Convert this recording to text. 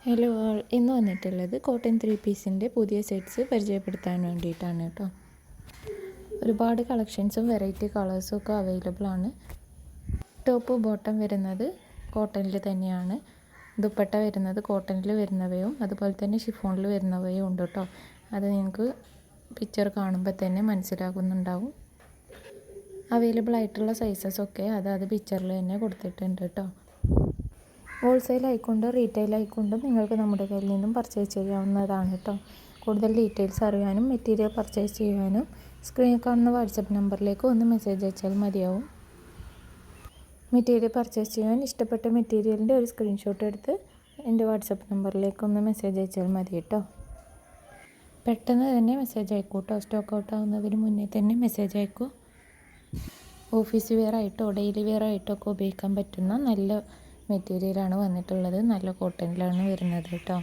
Hello ആൾ ഇന്ന് വന്നിട്ടുള്ളത് cotton 3 പീസിൻ്റെ പുതിയ സെറ്റ്സ് പരിചയപ്പെടുത്താൻ വേണ്ടിയിട്ടാണ് കേട്ടോ. ഒരുപാട് കളക്ഷൻസും വെറൈറ്റി കളേഴ്സും ഒക്കെ അവൈലബിൾ ആണ്. ടോപ്പ് ബോട്ടം വരുന്നത് കോട്ടണിൽ തന്നെയാണ്. ദുപ്പട്ട വരുന്നത് കോട്ടണിൽ വരുന്നവയും അതുപോലെ തന്നെ ഷിഫോണിൽ വരുന്നവയും ഉണ്ട് കേട്ടോ. അത് നിങ്ങൾക്ക് പിക്ചർ കാണുമ്പോൾ തന്നെ മനസ്സിലാകുന്നുണ്ടാവും. അവൈലബിൾ ആയിട്ടുള്ള സൈസസൊക്കെ അതാത് പിക്ചറിൽ തന്നെ കൊടുത്തിട്ടുണ്ട് കേട്ടോ. ഹോൾസെയിൽ ആയിക്കൊണ്ടും റീറ്റെയിൽ ആയിക്കൊണ്ടും നിങ്ങൾക്ക് നമ്മുടെ കയ്യിൽ നിന്നും പർച്ചേസ് ചെയ്യാവുന്നതാണ് കേട്ടോ. കൂടുതൽ ഡീറ്റെയിൽസ് അറിയാനും മെറ്റീരിയൽ പർച്ചേസ് ചെയ്യാനും സ്ക്രീനിൽ കാണുന്ന വാട്സപ്പ് നമ്പറിലേക്ക് ഒന്ന് മെസ്സേജ് അയച്ചാൽ മതിയാവും. മെറ്റീരിയൽ പർച്ചേസ് ചെയ്യാൻ ഇഷ്ടപ്പെട്ട മെറ്റീരിയലിൻ്റെ ഒരു സ്ക്രീൻഷോട്ട് എടുത്ത് എൻ്റെ വാട്സപ്പ് നമ്പറിലേക്ക് ഒന്ന് മെസ്സേജ് അയച്ചാൽ മതി കേട്ടോ. പെട്ടെന്ന് തന്നെ മെസ്സേജ് അയക്കൂ കേട്ടോ. സ്റ്റോക്ക് ഔട്ട് ആവുന്നതിന് മുന്നേ തന്നെ മെസ്സേജ് അയക്കൂ. ഓഫീസ് വെയർ ആയിട്ടോ ഡെയിലി വെയർ ആയിട്ടോ ഒക്കെ ഉപയോഗിക്കാൻ പറ്റുന്ന നല്ല മെറ്റീരിയലാണ് വന്നിട്ടുള്ളത്. നല്ല കോട്ടണിലാണ് വരുന്നത് കേട്ടോ.